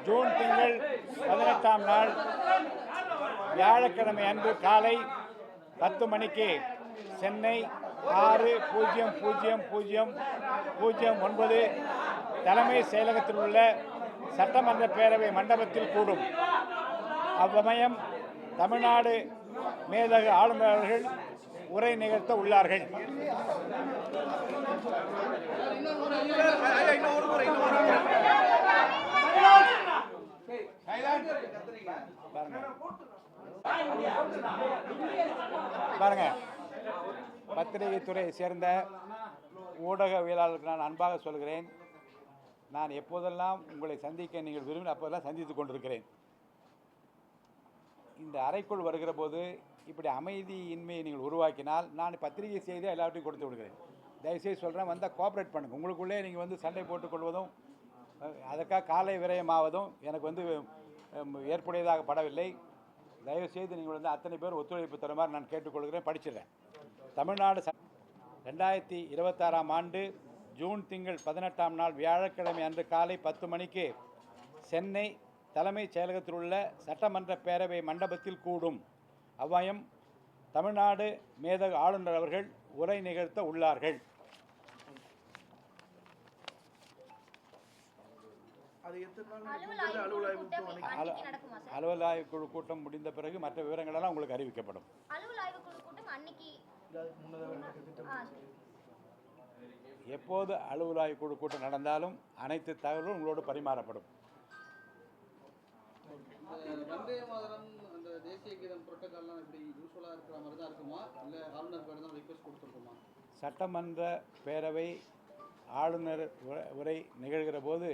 June திங்கள் 18ஆம் நாள் வியாழக்கிழமை அன்று காலை 10 மணிக்கு சென்னை 600009 தலைமை செயலகத்தில் உள்ள சட்டமன்ற பேரவை மண்டபத்தில் கூடும். அவ்வமயம் தமிழ்நாடு மேதகு ஆளுநர் அவர்கள் உரை நிகழ்த்த உள்ளார்கள். பாருங்க, பத்திரிகை துறையை சேர்ந்த ஊடகவியலாளர்களுக்கு நான் அன்பாக சொல்கிறேன், நான் எப்போதெல்லாம் உங்களை சந்திக்க நீங்கள் விரும்பி அப்போதெல்லாம் சந்தித்துக் கொண்டிருக்கிறேன். இந்த அறைக்குள் வருகிற போது இப்படி அமைதியின்மையை நீங்கள் உருவாக்கினால் நான் பத்திரிகை செய்தியை எல்லாத்தையும் கொடுத்து விடுகிறேன். தயவுசெய்து சொல்கிறேன், வந்தால் கோஆப்ரேட் பண்ணுங்கள். உங்களுக்குள்ளே நீங்கள் வந்து சண்டை போட்டுக்கொள்வதும் அதற்காக காலை விரயமாவதும் எனக்கு ஏற்புடையதாக படவில்லை. தயவுசெய்து நீங்கள் அத்தனை பேர் ஒத்துழைப்பு தருமாறு நான் கேட்டுக்கொள்கிறேன். படிச்சிடுறேன். தமிழ்நாடு 2026ஆம் ஆண்டு ஜூன் திங்கள் 18ஆம் நாள் வியாழக்கிழமை அன்று காலை 10 மணிக்கு சென்னை தலைமைச் செயலகத்தில் உள்ள சட்டமன்ற பேரவை மண்டபத்தில் கூடும். அவ்வமயம் தமிழ்நாடு மேதகு ஆளுநர் அவர்கள் உரை நிகழ்த்த உள்ளார்கள். அலுவல் ஆய்வு குழு கூட்டம் முடிந்த பிறகு மற்ற விவரங்கள் எல்லாம் உங்களுக்கு அறிவிக்கப்படும். எப்போது அலுவல் ஆய்வு குழு கூட்டம் நடந்தாலும் அனைத்து தகவலும் உங்களோடு பரிமாறப்படும். சட்டமன்ற பேரவை ஆளுநர் உரை நிகழ்கிற போது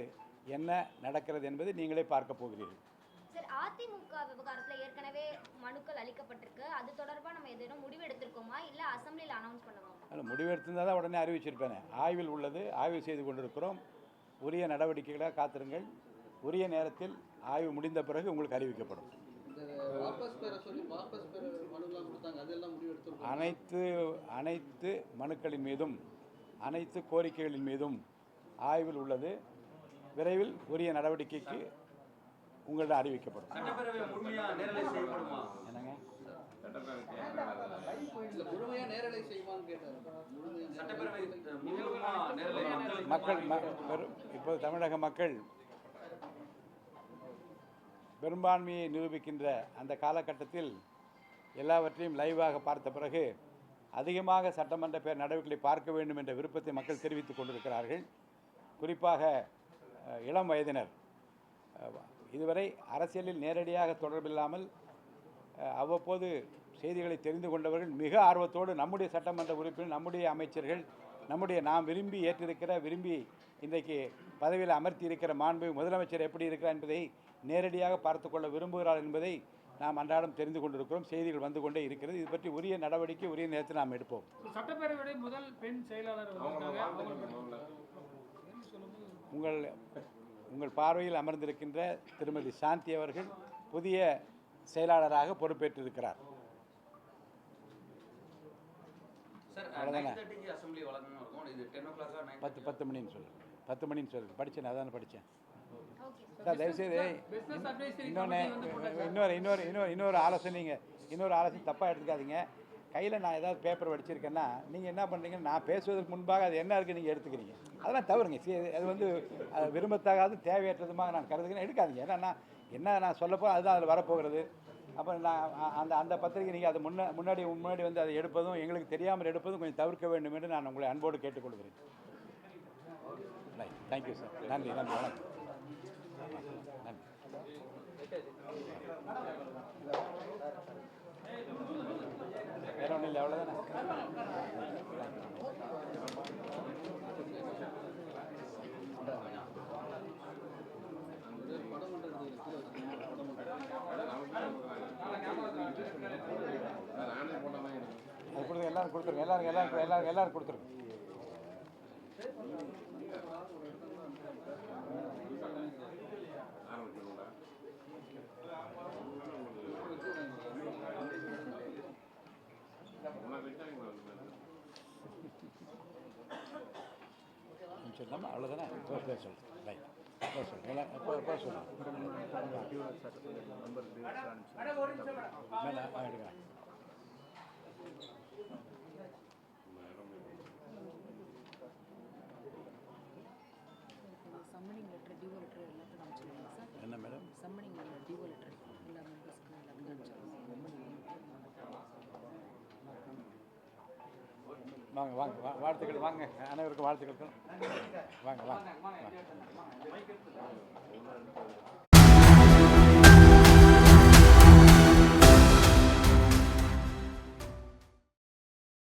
என்ன நடக்கிறது என்பதை நீங்களே பார்க்க போகிறீர்கள். சார், அதிமுக விவகாரத்தில் ஏற்கனவே மனுக்கள் அளிக்கப்பட்டிருக்கு. அது தொடர்பாக நம்ம எதுவும் முடிவு எடுத்திருக்கோமா, இல்லை அசம்பிளியில் அனௌன்ஸ் பண்ணுவோமா? அதில் முடிவு எடுத்திருந்தால் தான் உடனே அறிவிச்சிருப்பேன். ஆய்வில் உள்ளது, ஆய்வு செய்து கொண்டிருக்கிறோம். உரிய நடவடிக்கைகளாக காத்திருங்கள். உரிய நேரத்தில் ஆய்வு முடிந்த பிறகு உங்களுக்கு அறிவிக்கப்படும். அனைத்து மனுக்களின் மீதும் அனைத்து கோரிக்கைகளின் மீதும் ஆய்வில் உள்ளது. விரைவில் உரிய நடவடிக்கைக்கு உங்களிடம் அறிவிக்கப்படும். என்னங்க மக்கள் இப்போது தமிழக மக்கள் பெரும்பான்மையை நிரூபிக்கின்ற அந்த காலகட்டத்தில் எல்லாவற்றையும் லைவாக பார்த்த பிறகு அதிகமாக சட்டமன்ற நடவடிக்கைகளை பார்க்க வேண்டும் என்ற விருப்பத்தை மக்கள் தெரிவித்துக் கொண்டிருக்கிறார்கள். குறிப்பாக இளம் வயதினர் இதுவரை அரசியலில் நேரடியாக தொடர்பில்லாமல் அவ்வப்போது செய்திகளை தெரிந்து கொண்டவர்கள் மிக ஆர்வத்தோடு நம்முடைய சட்டமன்ற உறுப்பினர், நம்முடைய அமைச்சர்கள், நாம் விரும்பி விரும்பி இன்றைக்கு பதவியில் அமர்த்தி இருக்கிற மாண்பு முதலமைச்சர் எப்படி இருக்கிறார் என்பதை நேரடியாக பார்த்து கொள்ள விரும்புகிறார் என்பதை நாம் அன்றாடம் தெரிந்து கொண்டிருக்கிறோம். செய்திகள் வந்து கொண்டே இருக்கிறது. இது பற்றி உரிய நடவடிக்கை உரிய நேரத்தில் நாம் எடுப்போம். சட்டப்பேரவையுடைய முதல் பெண் செயலாளர் உங்கள் பார்வையில் அமர்ந்திருக்கின்ற திருமதி சாந்தி அவர்கள் புதிய செயலாளராக பொறுப்பேற்றிருக்கிறார். பத்து மணின்னு சொல்லுங்கள். படித்தேன், அதான படித்தேன். சார் தயவுசெய்து இன்னொரு ஆலோசனை தப்பாக எடுத்துக்காதீங்க. கையில் நான் ஏதாவது பேப்பர் படிச்சிருக்கேன்னா நீங்கள் என்ன பண்ணுறீங்கன்னா, நான் பேசுவதற்கு முன்பாக அது என்ன இருக்குது நீங்கள் எடுத்துக்கிறீங்க. அதெல்லாம் தவறுங்க. அது விரும்பத்தகாது தேவையற்றதுமாக நான் கருதுகிறேன். எடுக்காதீங்க. ஏன்னா நான் சொல்லப்போ அதுதான் அதில் வரப்போகிறது. அப்போ நான் அந்த பத்திரிகை நீங்கள் அது முன்னாடி அதை எடுப்பதும் எங்களுக்கு தெரியாமல் எடுப்பதும் கொஞ்சம் தவிர்க்க வேண்டும் என்று நான் உங்களை அன்போடு கேட்டுக்கொள்கிறேன். Thank you sir. நன்றி. வணக்கம். வேற ஒன்றும் இல்லை, அவ்வளோதானே. அது கொடுத்து எல்லாரும் கொடுத்துருங்க. எல்லாரும் கொடுத்துருங்க. அவ்வளோதானே. சொல்லுங்கள். Right. Summoning letter DO letter எல்லாத்தையும் காமிச்சிருங்க சார். என்ன மேடம்? சம்மனிங் டிஓ லெட்டர் எல்லா மெம்பர்ஸ்க்கு எல்லாத்தையும் வாங்க வாங்க வாழ்த்துக்கள் வாங்க அனைவருக்கும் வாழ்த்துக்கள் வாங்க வாங்க வாங்க